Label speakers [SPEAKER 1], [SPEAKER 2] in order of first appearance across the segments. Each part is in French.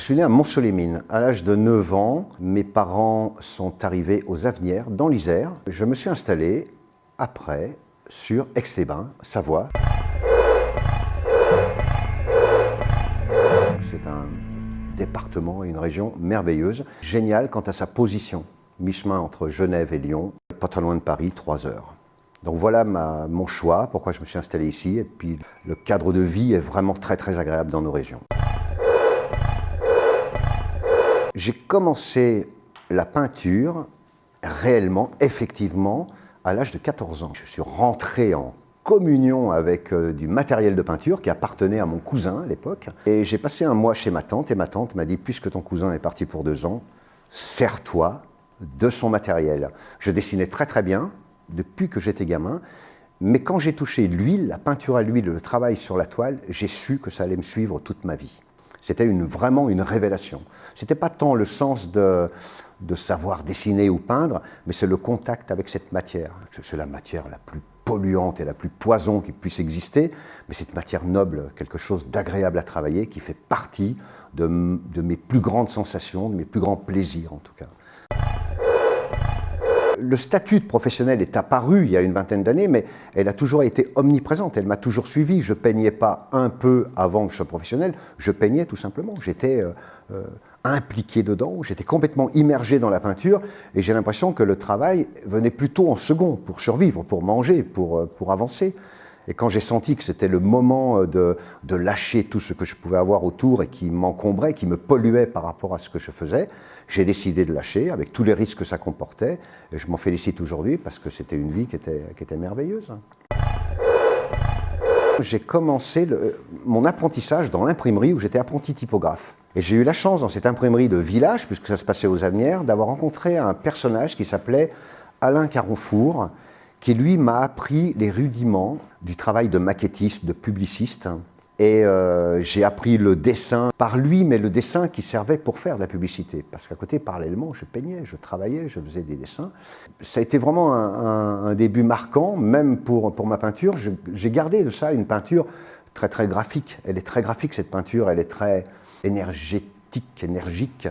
[SPEAKER 1] suis né à Montceau-les-Mines. À l'âge de 9 ans, mes parents sont arrivés aux Avenières, dans l'Isère. Je me suis installé après sur Aix-les-Bains, Savoie. C'est un département et une région merveilleuse, géniale quant à sa position. Mi-chemin entre Genève et Lyon, pas très loin de Paris, 3 heures. Donc voilà mon choix, pourquoi je me suis installé ici. Et puis le cadre de vie est vraiment très très agréable dans nos régions. J'ai commencé la peinture réellement, effectivement, à l'âge de 14 ans. Je suis rentré en communion avec du matériel de peinture qui appartenait à mon cousin à l'époque. Et j'ai passé un mois chez ma tante et ma tante m'a dit « Puisque ton cousin est parti pour 2 ans, sers-toi de son matériel ». Je dessinais très très bien depuis que j'étais gamin, mais quand j'ai touché l'huile, la peinture à l'huile, le travail sur la toile, j'ai su que ça allait me suivre toute ma vie. C'était vraiment une révélation. Ce n'était pas tant le sens de savoir dessiner ou peindre, mais c'est le contact avec cette matière. C'est la matière la plus polluante et la plus poison qui puisse exister, mais cette matière noble, quelque chose d'agréable à travailler, qui fait partie de mes plus grandes sensations, de mes plus grands plaisirs en tout cas. Le statut de professionnel est apparu il y a une vingtaine d'années, mais elle a toujours été omniprésente, elle m'a toujours suivi. Je ne peignais pas un peu avant que je sois professionnel, je peignais tout simplement. J'étais impliqué dedans, j'étais complètement immergé dans la peinture et j'ai l'impression que le travail venait plutôt en second pour survivre, pour manger, pour avancer. Et quand j'ai senti que c'était le moment de lâcher tout ce que je pouvais avoir autour et qui m'encombrait, qui me polluait par rapport à ce que je faisais, j'ai décidé de lâcher avec tous les risques que ça comportait. Et je m'en félicite aujourd'hui parce que c'était une vie qui était merveilleuse. J'ai commencé mon apprentissage dans l'imprimerie où j'étais apprenti typographe. Et j'ai eu la chance dans cette imprimerie de village, puisque ça se passait aux Avenières, d'avoir rencontré un personnage qui s'appelait Alain Caronfour, qui lui m'a appris les rudiments du travail de maquettiste, de publiciste. Et j'ai appris le dessin par lui, mais le dessin qui servait pour faire de la publicité. Parce qu'à côté, parallèlement, je peignais, je travaillais, je faisais des dessins. Ça a été vraiment un début marquant, même pour ma peinture. J'ai gardé de ça une peinture très très graphique. Elle est très graphique cette peinture, elle est très énergétique, énergique.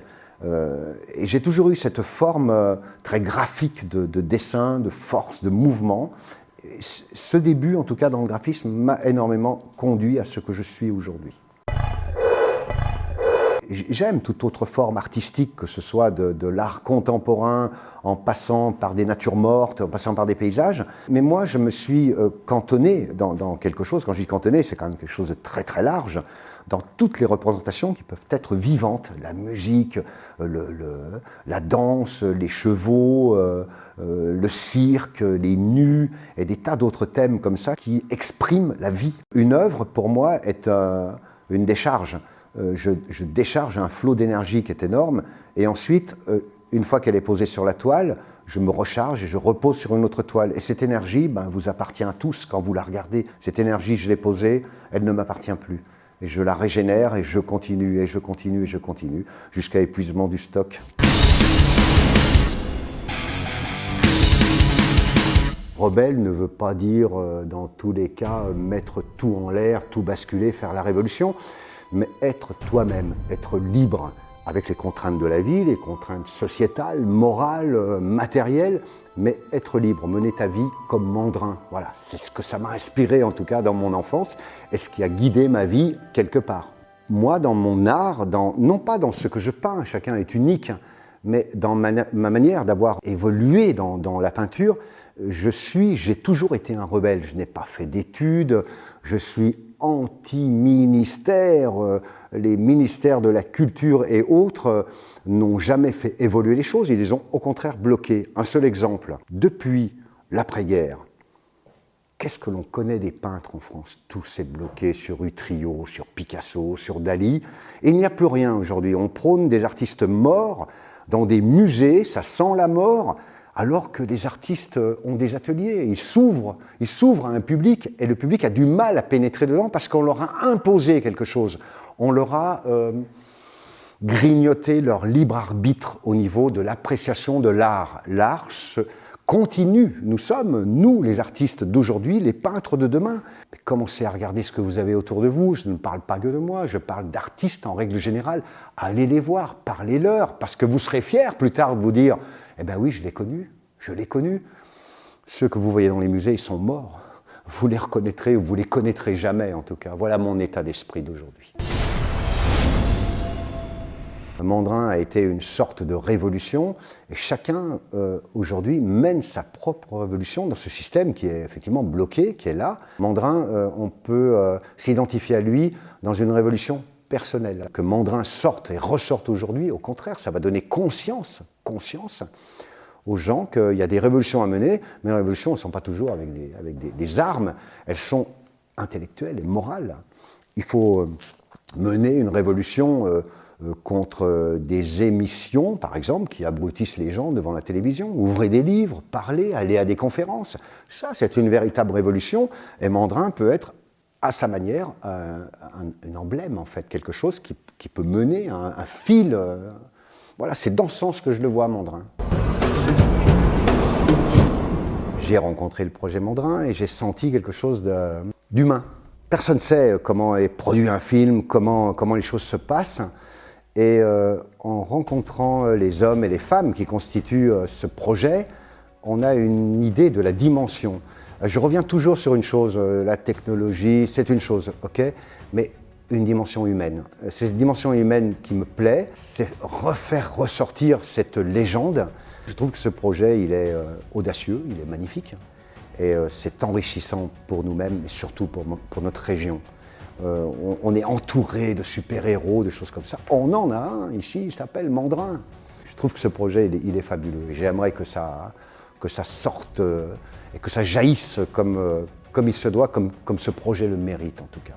[SPEAKER 1] Et j'ai toujours eu cette forme très graphique de dessin, de force, de mouvement. Et ce début, en tout cas dans le graphisme, m'a énormément conduit à ce que je suis aujourd'hui. J'aime toute autre forme artistique, que ce soit de l'art contemporain, en passant par des natures mortes, en passant par des paysages. Mais moi, je me suis cantonné dans quelque chose. Quand je dis cantonné, c'est quand même quelque chose de très très large, dans toutes les représentations qui peuvent être vivantes. La musique, la danse, les chevaux, le cirque, les nus, et des tas d'autres thèmes comme ça qui expriment la vie. Une œuvre, pour moi, est une décharge. Je décharge un flot d'énergie qui est énorme et ensuite, une fois qu'elle est posée sur la toile, je me recharge et je repose sur une autre toile. Et cette énergie vous appartient à tous quand vous la regardez. Cette énergie, je l'ai posée, elle ne m'appartient plus. Et je la régénère et je continue et je continue et je continue jusqu'à épuisement du stock. Rebelle ne veut pas dire, dans tous les cas, mettre tout en l'air, tout basculer, faire la révolution. Mais être toi-même, être libre avec les contraintes de la vie, les contraintes sociétales, morales, matérielles, mais être libre, mener ta vie comme mandrin. Voilà, c'est ce que ça m'a inspiré en tout cas dans mon enfance et ce qui a guidé ma vie quelque part. Moi, dans mon art, non pas dans ce que je peins, chacun est unique, mais dans ma manière d'avoir évolué dans la peinture, j'ai toujours été un rebelle. Je n'ai pas fait d'études, je suis anti-ministère, les ministères de la culture et autres n'ont jamais fait évoluer les choses, ils les ont au contraire bloquées. Un seul exemple, depuis l'après-guerre, qu'est-ce que l'on connaît des peintres en France? Tout s'est bloqué sur Utrillo, sur Picasso, sur Dali, et il n'y a plus rien aujourd'hui. On prône des artistes morts dans des musées, ça sent la mort, alors que les artistes ont des ateliers, ils s'ouvrent à un public, et le public a du mal à pénétrer dedans parce qu'on leur a imposé quelque chose. On leur a grignoté leur libre arbitre au niveau de l'appréciation de l'art. L'art continue. Nous sommes, nous, les artistes d'aujourd'hui, les peintres de demain. Mais commencez à regarder ce que vous avez autour de vous. Je ne parle pas que de moi, je parle d'artistes en règle générale. Allez les voir, parlez-leur, parce que vous serez fiers plus tard de vous dire « Eh bien oui, je l'ai connu, je l'ai connu ». Ceux que vous voyez dans les musées, ils sont morts. Vous les reconnaîtrez ou vous les connaîtrez jamais, en tout cas. Voilà mon état d'esprit d'aujourd'hui. Mandrin a été une sorte de révolution et chacun aujourd'hui mène sa propre révolution dans ce système qui est effectivement bloqué, qui est là. Mandrin, on peut s'identifier à lui dans une révolution personnelle. Que Mandrin sorte et ressorte aujourd'hui, au contraire, ça va donner conscience aux gens qu'il y a des révolutions à mener, mais les révolutions ne sont pas toujours avec des armes, elles sont intellectuelles et morales. Il faut mener une révolution contre des émissions, par exemple, qui abrutissent les gens devant la télévision. Ouvrez des livres, parlez, allez à des conférences. Ça, c'est une véritable révolution. Et Mandrin peut être, à sa manière, un emblème, en fait, quelque chose qui peut mener un fil. Voilà, c'est dans ce sens que je le vois, Mandrin. J'ai rencontré le projet Mandrin et j'ai senti quelque chose d'humain. Personne ne sait comment est produit un film, comment les choses se passent. Et en rencontrant les hommes et les femmes qui constituent ce projet, on a une idée de la dimension. Je reviens toujours sur une chose, la technologie, c'est une chose, ok, mais une dimension humaine. C'est cette dimension humaine qui me plaît, c'est refaire ressortir cette légende. Je trouve que ce projet, il est audacieux, il est magnifique, et c'est enrichissant pour nous-mêmes, et surtout pour notre région. On est entouré de super-héros, de choses comme ça. On en a un ici, il s'appelle Mandrin. Je trouve que ce projet, il est fabuleux. J'aimerais que ça sorte et que ça jaillisse comme il se doit, comme ce projet le mérite en tout cas.